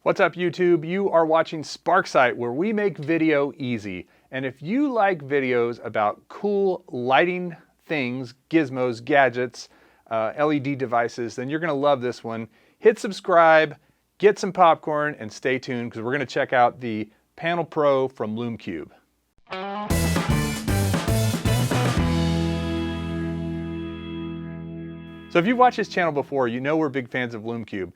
What's up, YouTube? You are watching Sparksight, where we make video easy. And if you like videos about cool lighting things, gizmos, gadgets, LED devices, then you're gonna love this one. Hit subscribe, get some popcorn, and stay tuned because we're gonna check out the Panel Pro from Lumecube. So if you've watched this channel before, you know we're big fans of Lumecube.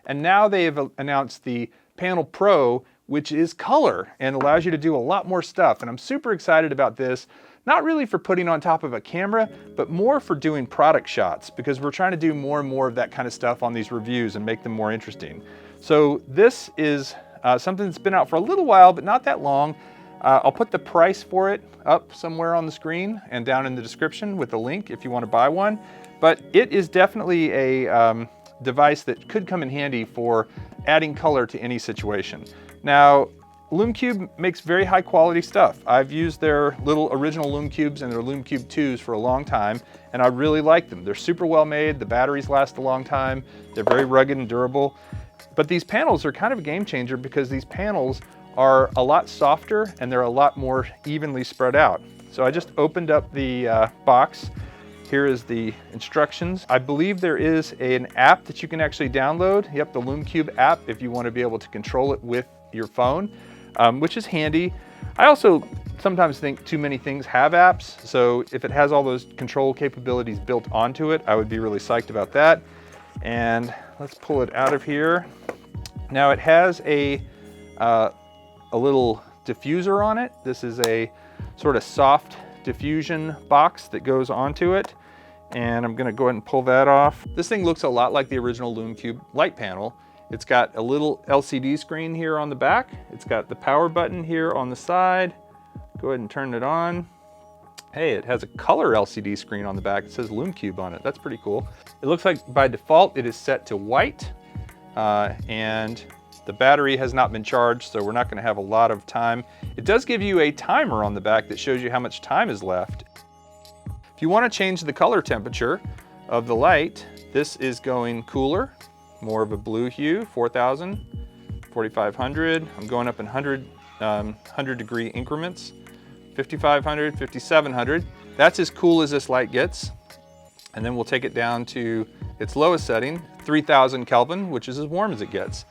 And now they have announced the Panel Pro, which is color and allows you to do a lot more stuff. And I'm super excited about this, not really for putting on top of a camera, but more for doing product shots, because we're trying to do more and more of that kind of stuff on these reviews and make them more interesting. So this is something that's been out for a little while, but not that long. I'll put the price for it up somewhere on the screen and down in the description with a link if you want to buy one. But it is definitely a device that could come in handy for adding color to any situation. Now, Lumecube makes very high quality stuff. I've used their little original Lumecubes and their Lumecube 2s for a long time, and I really like them. They're super well made, the batteries last a long time, they're very rugged and durable. But these panels are kind of a game changer because these panels are a lot softer and they're a lot more evenly spread out. So I just opened up the box. Here is the instructions. I believe there is an app that you can actually download. Yep, the Lumecube app, if you want to be able to control it with your phone, which is handy. I also sometimes think too many things have apps, so if it has all those control capabilities built onto it, I would be really psyched about that. And let's pull it out of here. Now it has a little diffuser on it. This is a sort of soft diffusion box that goes onto it, and I'm gonna go ahead and pull that off. This thing looks a lot like the original Lumecube light panel. It's got a little LCD screen here on the back. It's got the power button here on the side. Go ahead and turn it on. Hey, it has a color LCD screen on the back. It says Lumecube on it. That's pretty cool. It looks like by default it is set to white, and the battery has not been charged, so we're not going to have a lot of time. It does give you a timer on the back that shows you how much time is left. If you want to change the color temperature of the light, this is going cooler, more of a blue hue, 4000, 4500. I'm going up in 100 degree increments, 5500, 5700. That's as cool as this light gets. And then we'll take it down to its lowest setting, 3000 Kelvin, which is as warm as it gets.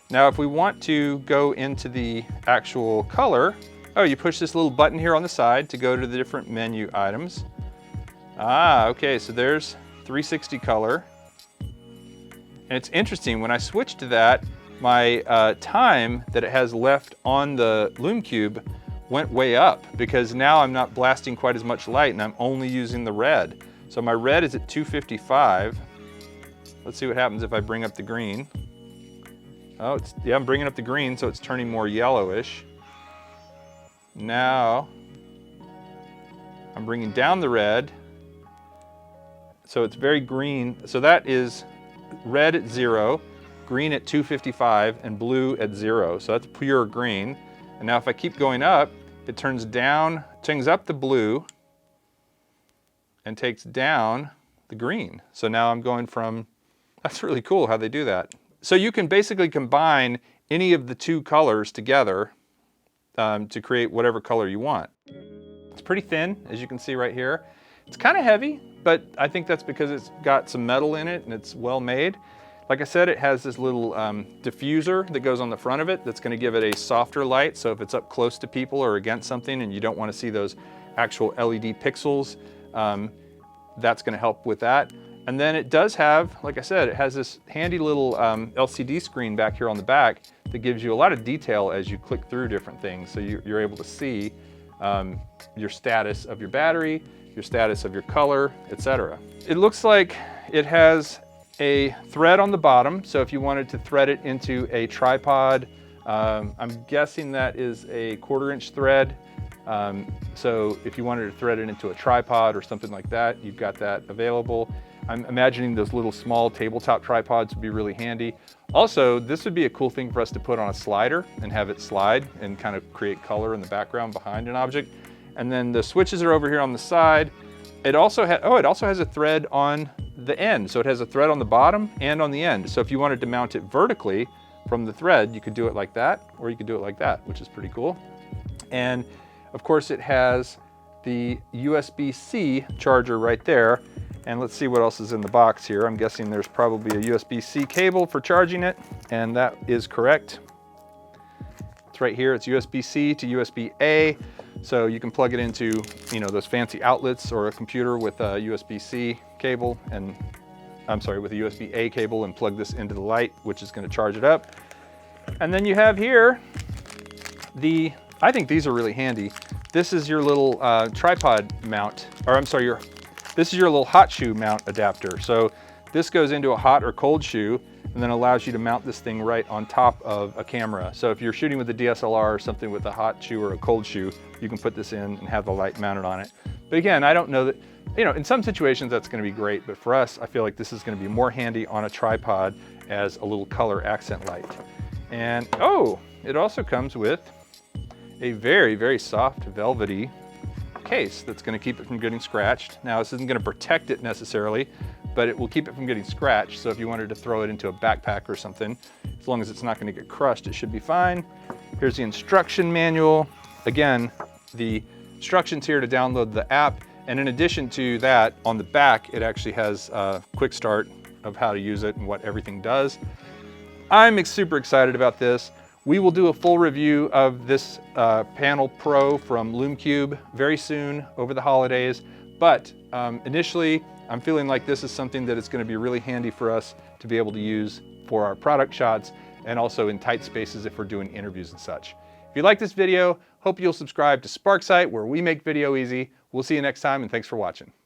Now, if we want to go into the actual color, you push this little button here on the side to go to the different menu items. Okay, so there's 360 color. And it's interesting, when I switch to that, my time that it has left on the Lumecube went way up, because now I'm not blasting quite as much light and I'm only using the red. So my red is at 255. Let's see what happens if I bring up the green. Oh, yeah, I'm bringing up the green, so it's turning more yellowish. Now, I'm bringing down the red, so it's very green. So that is red at 0, green at 255, and blue at 0. So that's pure green. And now if I keep going up, it turns up the blue and takes down the green. So now I'm going from, that's really cool how they do that. So you can basically combine any of the two colors together to create whatever color you want. It's pretty thin, as you can see right here. It's kind of heavy, but I think that's because it's got some metal in it and it's well made. Like I said, it has this little diffuser that goes on the front of it that's going to give it a softer light. So if it's up close to people or against something and you don't want to see those actual LED pixels, that's going to help with that. And then it does have, like I said, it has this handy little LCD screen back here on the back that gives you a lot of detail as you click through different things. So you're able to see your status of your battery, your status of your color, etc. It looks like it has a thread on the bottom. So if you wanted to thread it into a tripod, I'm guessing that is a 1/4 inch thread. So if you wanted to thread it into a tripod or something like that, you've got that available. I'm imagining those little small tabletop tripods would be really handy. Also, this would be a cool thing for us to put on a slider and have it slide and kind of create color in the background behind an object. And then the switches are over here on the side. It also has a thread on the end. So it has a thread on the bottom and on the end. So if you wanted to mount it vertically from the thread. You could do it like that, or you could do it like that, which is pretty cool. And of course it has the USB-C charger right there. And let's see what else is in the box here. I'm guessing there's probably a USB-C cable for charging it, and that is correct. It's right here, it's USB-C to USB-A. So you can plug it into, you know, those fancy outlets, or a computer with a USB-C cable, and I'm sorry, with a USB-A cable, and plug this into the light, which is going to charge it up. And then you have here I think these are really handy. This is your little tripod mount, or I'm sorry, this is your little hot shoe mount adapter. So this goes into a hot or cold shoe, and then allows you to mount this thing right on top of a camera. So if you're shooting with a DSLR or something with a hot shoe or a cold shoe, you can put this in and have the light mounted on it. But again, I don't know that, you know, in some situations that's gonna be great, but for us, I feel like this is gonna be more handy on a tripod as a little color accent light. And oh, it also comes with a very, very soft, velvety case that's gonna keep it from getting scratched. Now, this isn't gonna protect it necessarily, but it will keep it from getting scratched. So if you wanted to throw it into a backpack or something, as long as it's not gonna get crushed, it should be fine. Here's the instruction manual. Again, the instructions here to download the app. And in addition to that, on the back, it actually has a quick start of how to use it and what everything does. I'm super excited about this. We will do a full review of this Panel Pro from Lumecube very soon over the holidays. But initially, I'm feeling like this is something that is going to be really handy for us to be able to use for our product shots, and also in tight spaces if we're doing interviews and such. If you like this video, hope you'll subscribe to Sparksight, where we make video easy. We'll see you next time, and thanks for watching.